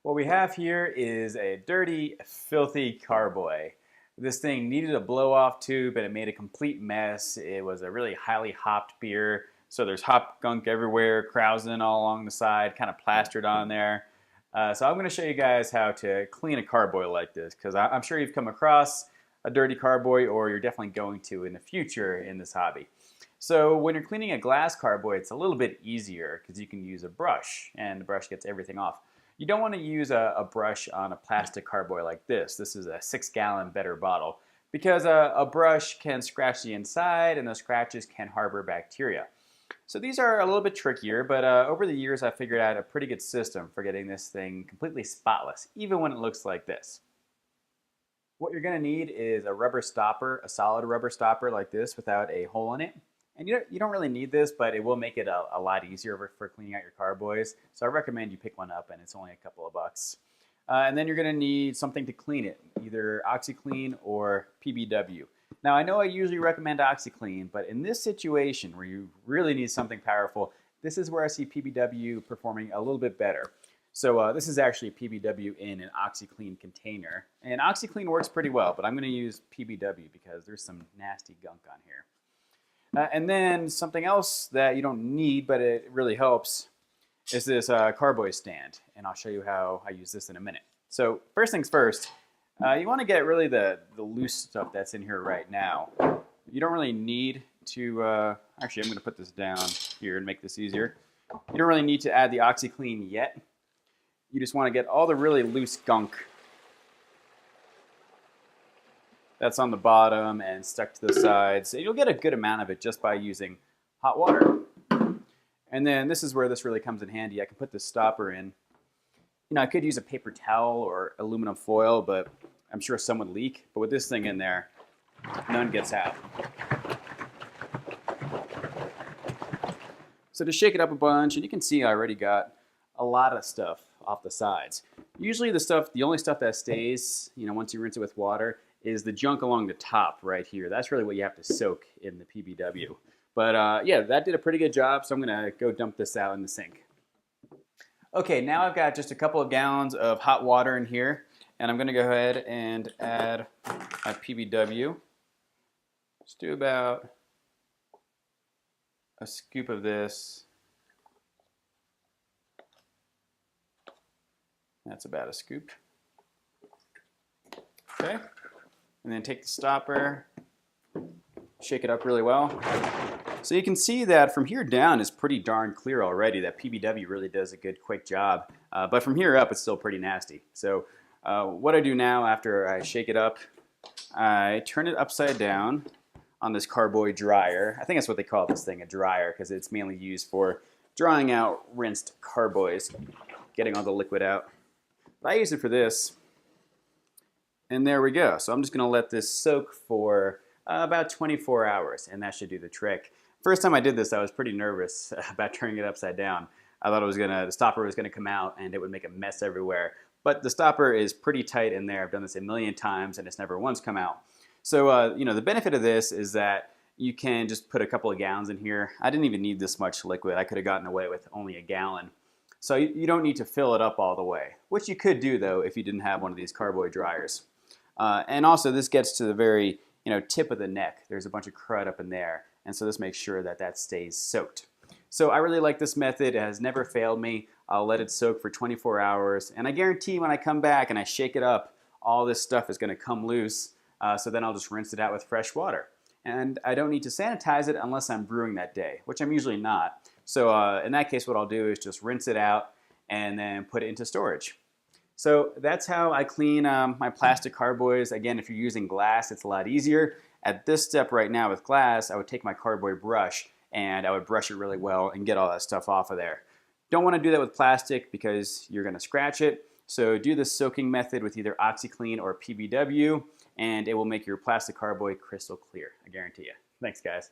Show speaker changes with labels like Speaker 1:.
Speaker 1: What we have here is a dirty, filthy Carboy. This thing needed a blow-off tube and it made a complete mess. It was a really highly hopped beer, so there's hop gunk everywhere, krausen all along the side, kind of plastered on there. So I'm going to show you guys how to clean a Carboy like this, because I'm sure you've come across a dirty Carboy, or you're definitely going to in the future in this hobby. So when you're cleaning a glass Carboy, it's a little bit easier because you can use a brush, and the brush gets everything off. You don't want to use a brush on a plastic Carboy like this. This is a 6-gallon better bottle, because a brush can scratch the inside and those scratches can harbor bacteria. So these are a little bit trickier, but over the years I figured out a pretty good system for getting this thing completely spotless, even when it looks like this. What you're going to need is a rubber stopper, a solid rubber stopper like this without a hole in it. And you don't really need this, but it will make it a lot easier for cleaning out your Carboys. So I recommend you pick one up, and it's only a couple of bucks. And then you're going to need something to clean it, either OxiClean or PBW. Now I know I usually recommend OxiClean, but in this situation where you really need something powerful, this is where I see PBW performing a little bit better. So this is actually PBW in an OxiClean container. And OxiClean works pretty well, but I'm going to use PBW because there's some nasty gunk on here. And then something else that you don't need, but it really helps, is this Carboy stand. And I'll show you how I use this in a minute. So first things first, you want to get really the loose stuff that's in here right now. You don't really need to, actually I'm going to put this down here and make this easier. You don't really need to add the OxiClean yet. You just want to get all the really loose gunk that's on the bottom and stuck to the sides. So you'll get a good amount of it just by using hot water. And then this is where this really comes in handy. I can put this stopper in. You know, I could use a paper towel or aluminum foil, but I'm sure some would leak. But with this thing in there, none gets out. So to shake it up a bunch, and you can see I already got a lot of stuff off the sides. Usually the only stuff that stays, you know, once you rinse it with water, is the junk along the top right here. That's really what you have to soak in the PBW. But yeah, that did a pretty good job, so I'm gonna go dump this out in the sink. Okay, now I've got just a couple of gallons of hot water in here, and I'm gonna go ahead and add my PBW. Just do about a scoop of this. That's about a scoop. Okay. And then take the stopper, shake it up really well. So you can see that from here down is pretty darn clear already. That PBW really does a good quick job. But from here up, it's still pretty nasty. So what I do now after I shake it up, I turn it upside down on this Carboy dryer. I think that's what they call this thing, a dryer, because it's mainly used for drying out rinsed Carboys, getting all the liquid out. But I use it for this. And there we go. So I'm just going to let this soak for about 24 hours, and that should do the trick. First time I did this, I was pretty nervous about turning it upside down. I thought the stopper was going to come out and it would make a mess everywhere. But the stopper is pretty tight in there. I've done this a million times and it's never once come out. So you know, the benefit of this is that you can just put a couple of gallons in here. I didn't even need this much liquid. I could have gotten away with only a gallon. So you don't need to fill it up all the way, which you could do though if you didn't have one of these Carboy dryers. And also this gets to the very tip of the neck. There's a bunch of crud up in there, and so this makes sure that that stays soaked. So I really like this method. It has never failed me. I'll let it soak for 24 hours, and I guarantee when I come back and I shake it up, all this stuff is going to come loose. So then I'll just rinse it out with fresh water. And I don't need to sanitize it unless I'm brewing that day, which I'm usually not. So in that case, what I'll do is just rinse it out and then put it into storage. So that's how I clean my plastic Carboys. Again, if you're using glass, it's a lot easier. At this step right now with glass, I would take my Carboy brush and I would brush it really well and get all that stuff off of there. Don't want to do that with plastic because you're going to scratch it. So do the soaking method with either OxiClean or PBW, and it will make your plastic Carboy crystal clear. I guarantee you. Thanks, guys.